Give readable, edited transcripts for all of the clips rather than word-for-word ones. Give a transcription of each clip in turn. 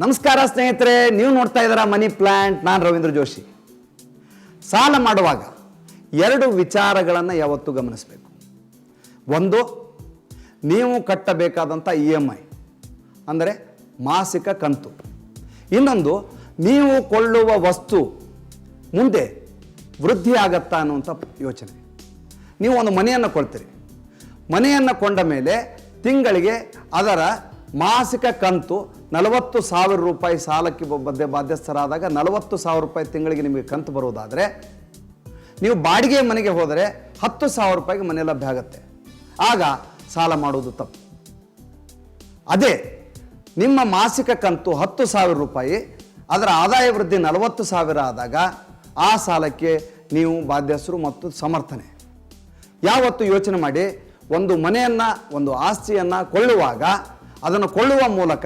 ನಮಸ್ಕಾರ ಸ್ನೇಹಿತರೆ, ನೀವು ನೋಡ್ತಾ ಇದ್ದೀರಾ ಮನಿ ಪ್ಲಾಂಟ್. ನಾನು ರವೀಂದ್ರ ಜೋಶಿ. ಸಾಲ ಮಾಡುವಾಗ ಎರಡು ವಿಚಾರಗಳನ್ನು ಯಾವತ್ತೂ ಗಮನಿಸಬೇಕು. ಒಂದು, ನೀವು ಕಟ್ಟಬೇಕಾದಂಥ EMI ಅಂದರೆ ಮಾಸಿಕ ಕಂತು. ಇನ್ನೊಂದು, ನೀವು ಕೊಳ್ಳುವ ವಸ್ತು ಮುಂದೆ ವೃದ್ಧಿ ಆಗತ್ತಾ ಅನ್ನುವಂಥ ಯೋಚನೆ. ನೀವು ಒಂದು ಮನೆಯನ್ನು ಕೊಳ್ತೀರಿ. ಮನೆಯನ್ನು ಕೊಂಡ ಮೇಲೆ ತಿಂಗಳಿಗೆ ಅದರ ಮಾಸಿಕ ಕಂತು 40,000 ರೂಪಾಯಿ ಸಾಲಕ್ಕೆ ಬಾಧ್ಯಸ್ಥರಾದಾಗ 40,000 ರೂಪಾಯಿ ತಿಂಗಳಿಗೆ ನಿಮಗೆ ಕಂತು ಬರುವುದಾದರೆ, ನೀವು ಬಾಡಿಗೆ ಮನೆಗೆ ಹೋದರೆ 10,000 ರೂಪಾಯಿಗೆ ಮನೆ ಲಭ್ಯ ಆಗುತ್ತೆ. ಆಗ ಸಾಲ ಮಾಡುವುದು ತಪ್ಪು. ಅದೇ ನಿಮ್ಮ ಮಾಸಿಕ ಕಂತು 10,000 ರೂಪಾಯಿ, ಅದರ ಆದಾಯ ವೃದ್ಧಿ 40,000 ಆದಾಗ ಆ ಸಾಲಕ್ಕೆ ನೀವು ಬಾಧ್ಯಸ್ಥರು ಮತ್ತು ಸಮರ್ಥನೆ. ಯಾವತ್ತು ಯೋಚನೆ ಮಾಡಿ, ಒಂದು ಮನೆಯನ್ನು, ಒಂದು ಆಸ್ತಿಯನ್ನು ಕೊಳ್ಳುವಾಗ ಅದನ್ನು ಕೊಳ್ಳುವ ಮೂಲಕ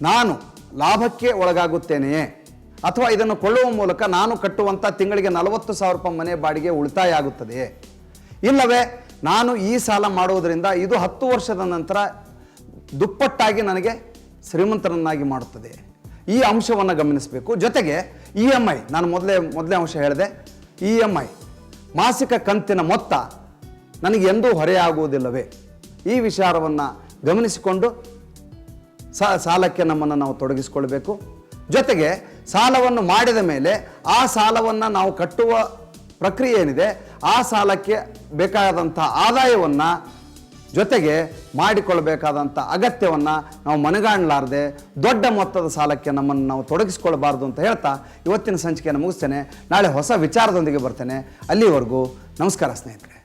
ನಾನು ಲಾಭಕ್ಕೆ ಒಳಗಾಗುತ್ತೇನೆಯೇ, ಅಥವಾ ಇದನ್ನು ಕೊಳ್ಳುವ ಮೂಲಕ ನಾನು ಕಟ್ಟುವಂಥ ತಿಂಗಳಿಗೆ 40,000 ರೂಪಾಯಿ ಮನೆ ಬಾಡಿಗೆ ಉಳಿತಾಯ ಆಗುತ್ತದೆಯೇ, ಇಲ್ಲವೇ ನಾನು ಈ ಸಾಲ ಮಾಡುವುದರಿಂದ ಇದು 10 ವರ್ಷದ ನಂತರ ದುಪ್ಪಟ್ಟಾಗಿ ನನಗೆ ಶ್ರೀಮಂತರನ್ನಾಗಿ ಮಾಡುತ್ತದೆ. ಈ ಅಂಶವನ್ನು ಗಮನಿಸಬೇಕು. ಜೊತೆಗೆ EMI, ನಾನು ಮೊದಲೇ ಅಂಶ ಹೇಳಿದೆ, EMI ಮಾಸಿಕ ಕಂತಿನ ಮೊತ್ತ ನನಗೆ ಎಂದೂ ಹೊರೆಯಾಗುವುದಿಲ್ಲವೇ, ಈ ವಿಚಾರವನ್ನು ಗಮನಿಸಿಕೊಂಡು ಸಾಲಕ್ಕೆ ನಮ್ಮನ್ನು ನಾವು ತೊಡಗಿಸಿಕೊಳ್ಬೇಕು. ಜೊತೆಗೆ ಸಾಲವನ್ನು ಮಾಡಿದ ಮೇಲೆ ಆ ಸಾಲವನ್ನು ನಾವು ಕಟ್ಟುವ ಪ್ರಕ್ರಿಯೆ ಏನಿದೆ, ಆ ಸಾಲಕ್ಕೆ ಬೇಕಾದಂಥ ಆದಾಯವನ್ನು ಜೊತೆಗೆ ಮಾಡಿಕೊಳ್ಳಬೇಕಾದಂಥ ಅಗತ್ಯವನ್ನು ನಾವು ಮನಗಾಣಲಾರದೆ ದೊಡ್ಡ ಮೊತ್ತದ ಸಾಲಕ್ಕೆ ನಮ್ಮನ್ನು ನಾವು ತೊಡಗಿಸಿಕೊಳ್ಳಬಾರ್ದು ಅಂತ ಹೇಳ್ತಾ ಇವತ್ತಿನ ಸಂಚಿಕೆಯನ್ನು ಮುಗಿಸ್ತೇನೆ. ನಾಳೆ ಹೊಸ ವಿಚಾರದೊಂದಿಗೆ ಬರ್ತೇನೆ. ಅಲ್ಲಿವರೆಗೂ ನಮಸ್ಕಾರ ಸ್ನೇಹಿತರೆ.